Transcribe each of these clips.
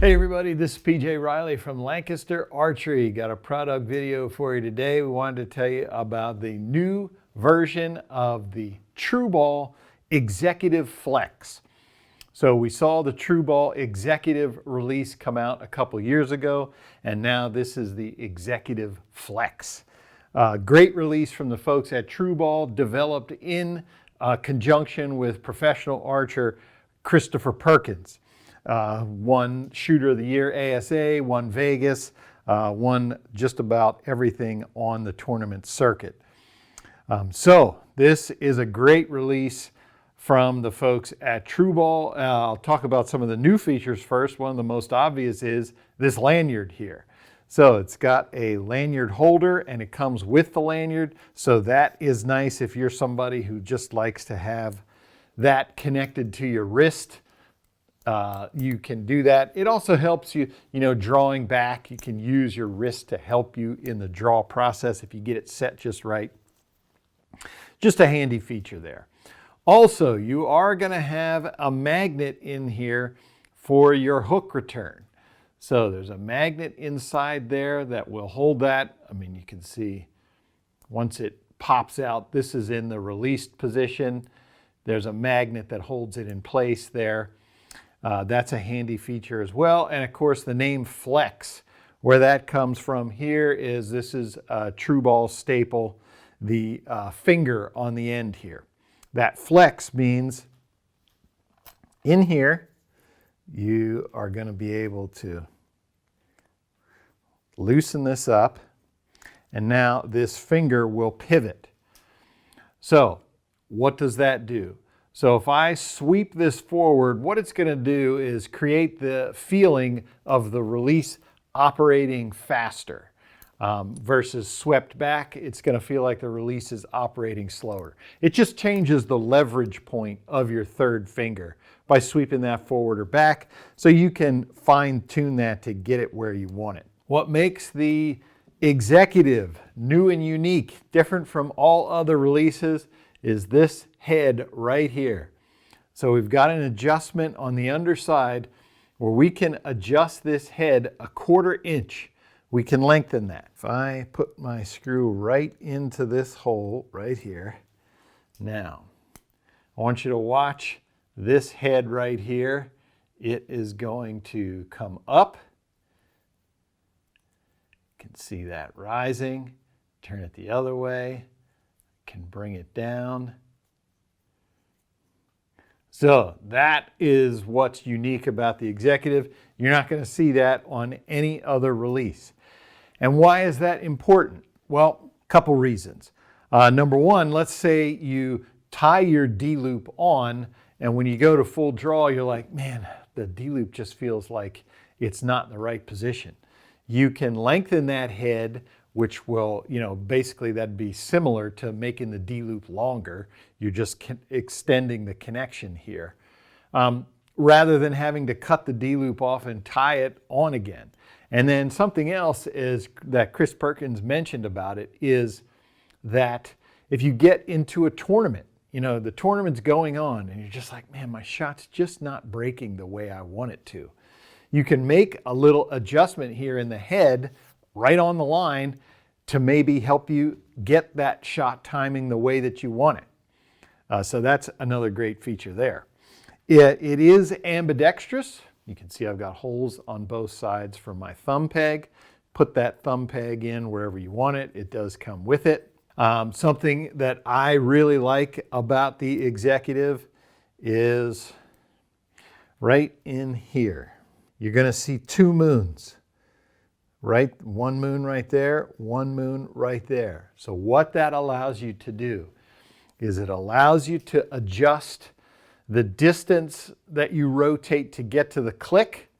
Hey everybody, this is PJ Riley from Lancaster Archery. Got a product video for you today. We wanted to tell you about the new version of the TRU Ball Executive Flex. So we saw the TRU Ball Executive release come out a couple years ago, and now this is the Executive Flex. Great release from the folks at TRU Ball, developed in conjunction with professional archer Christopher Perkins. Won Shooter of the Year ASA, won Vegas, won just about everything on the tournament circuit. So this is a great release from the folks at TRU Ball. I'll talk about some of the new features first. One of the most obvious is this lanyard here. So it's got a lanyard holder and it comes with the lanyard. So that is nice if you're somebody who just likes to have that connected to your wrist. You can do that. It also helps you, drawing back. You can use your wrist to help you in the draw process if you get it set just right. Just a handy feature there. Also, you are going to have a magnet in here for your hook return. So there's a magnet inside there that will hold that. I mean, you can see once it pops out, this is in the released position. There's a magnet that holds it in place there. That's a handy feature as well. And of course the name Flex, where that comes from here is this is a TRU Ball staple, the finger on the end here. That Flex means in here you are going to be able to loosen this up, and now this finger will pivot. So what does that do? So if I sweep this forward, what it's going to do is create the feeling of the release operating faster. Versus swept back, it's going to feel like the release is operating slower. It just changes the leverage point of your third finger by sweeping that forward or back, so you can fine tune that to get it where you want it. What makes the Executive new and unique, different from all other releases, is this head right here. So we've got an adjustment on the underside where we can adjust this head a 1/4 inch. We can lengthen that. If I put my screw right into this hole right here, now I want you to watch this head right here. It is going to come up. You can see that rising. Turn it the other way. Can bring it down. So that is what's unique about the Executive. You're not going to see that on any other release. And why is that important? Well, a couple reasons. Number one, let's say you tie your D-loop on, and when you go to full draw, you're like, man, the D-loop just feels like it's not in the right position. You can lengthen that head, which will, basically that'd be similar to making the D-loop longer. You're just extending the connection here. Rather than having to cut the D-loop off and tie it on again. And then something else is that Chris Perkins mentioned about it is that if you get into a tournament, the tournament's going on and you're just like, man, my shot's just not breaking the way I want it to. You can make a little adjustment here in the head right on the line to maybe help you get that shot timing the way that you want it. So that's another great feature there. It is ambidextrous. You can see I've got holes on both sides for my thumb peg. Put that thumb peg in wherever you want it. It does come with it. Something that I really like about the Executive is right in here. You're going to see 2 moons. Right, 1 moon right there, 1 moon right there. So what that allows you to do is it allows you to adjust the distance that you rotate to get to the click.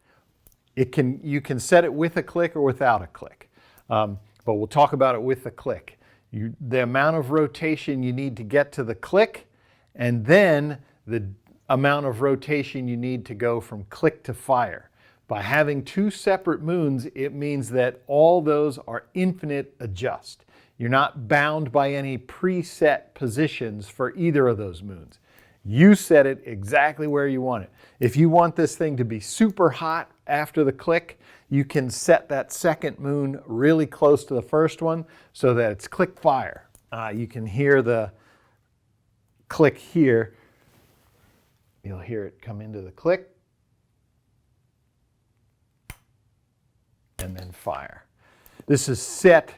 You can set it with a click or without a click, but we'll talk about it with the click. The amount of rotation you need to get to the click, and then the amount of rotation you need to go from click to fire. By having 2 separate moons, it means that all those are infinite adjust. You're not bound by any preset positions for either of those moons. You set it exactly where you want it. If you want this thing to be super hot after the click, you can set that second moon really close to the first one so that it's click fire. You can hear the click here. You'll hear it come into the click and then fire. This is set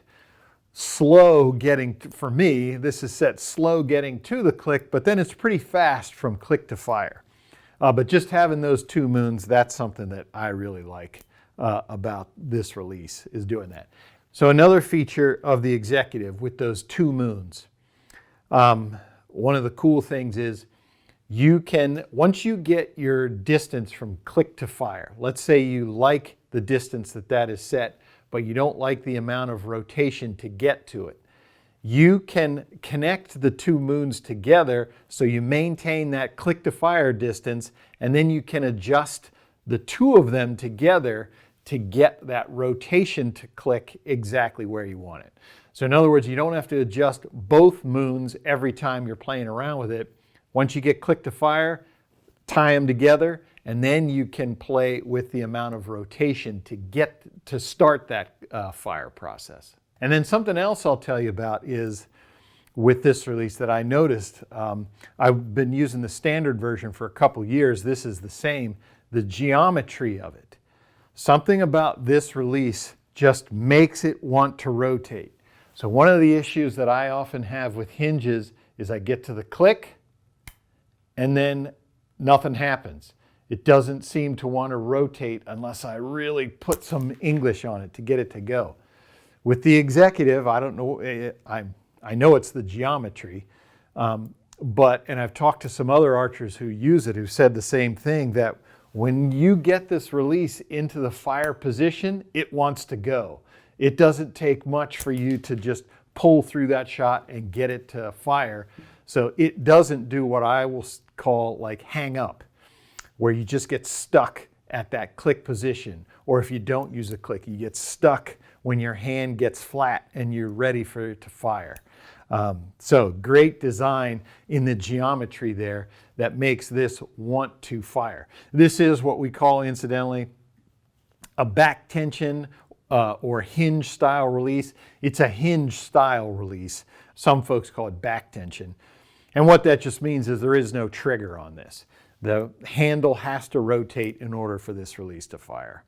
slow getting, for me, this is set slow getting to the click, but then it's pretty fast from click to fire. But just having those 2 moons, that's something that I really like about this release, is doing that. So another feature of the Executive with those 2 moons, one of the cool things is you can, once you get your distance from click to fire, let's say you like the distance that is set, but you don't like the amount of rotation to get to it. You can connect the 2 moons together so you maintain that click to fire distance, and then you can adjust the 2 of them together to get that rotation to click exactly where you want it. So in other words, you don't have to adjust both moons every time you're playing around with it. Once you get click to fire, tie them together, and then you can play with the amount of rotation to start that fire process. And then something else I'll tell you about is with this release that I noticed. I've been using the standard version for a couple years. This is the same. The geometry of it. Something about this release just makes it want to rotate. So one of the issues that I often have with hinges is I get to the click and then nothing happens. It doesn't seem to want to rotate unless I really put some English on it to get it to go. With the Executive, I don't know, I know it's the geometry, and I've talked to some other archers who use it who said the same thing, that when you get this release into the fire position, it wants to go. It doesn't take much for you to just pull through that shot and get it to fire. So it doesn't do what I will call like hang up, where you just get stuck at that click position. Or if you don't use a click, you get stuck when your hand gets flat and you're ready for it to fire. So great design in the geometry there that makes this want to fire. This is what we call, incidentally, a back tension or hinge style release. It's a hinge style release. Some folks call it back tension. And what that just means is there is no trigger on this. The handle has to rotate in order for this release to fire.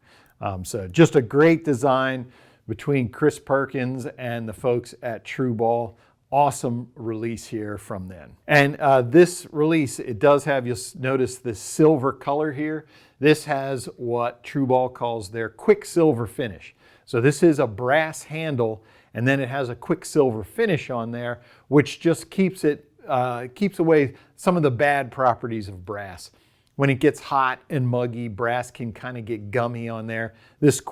So just a great design between Chris Perkins and the folks at TRU Ball. Awesome release here from them. And this release, it does have, you'll notice this silver color here. This has what TRU Ball calls their quicksilver finish. So this is a brass handle, and then it has a quicksilver finish on there, which just keeps away some of the bad properties of brass. When it gets hot and muggy, brass can kind of get gummy on there. This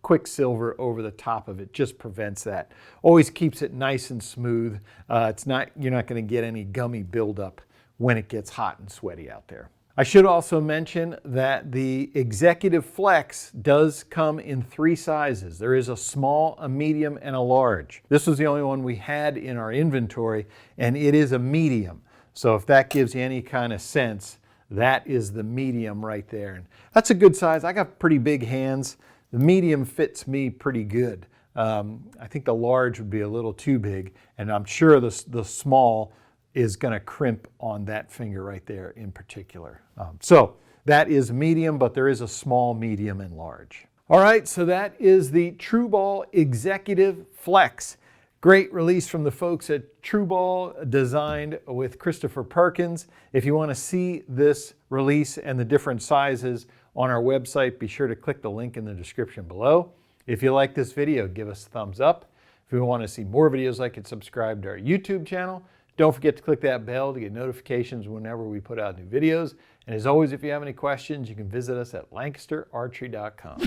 quicksilver over the top of it just prevents that. Always keeps it nice and smooth. You're not going to get any gummy buildup when it gets hot and sweaty out there. I should also mention that the Executive Flex does come in 3 sizes. There is a small, a medium, and a large. This was the only one we had in our inventory, and it is a medium. So if that gives you any kind of sense, that is the medium right there. And that's a good size. I got pretty big hands. The medium fits me pretty good. I think the large would be a little too big, and I'm sure the small is going to crimp on that finger right there in particular. So that is medium, but there is a small, medium, and large. All right, so that is the TRU Ball Executive Flex. Great release from the folks at TRU Ball, designed with Christopher Perkins. If you want to see this release and the different sizes on our website, be sure to click the link in the description below. If you like this video, give us a thumbs up. If you want to see more videos like it, subscribe to our YouTube channel. Don't forget to click that bell to get notifications whenever we put out new videos. And as always, if you have any questions, you can visit us at LancasterArchery.com.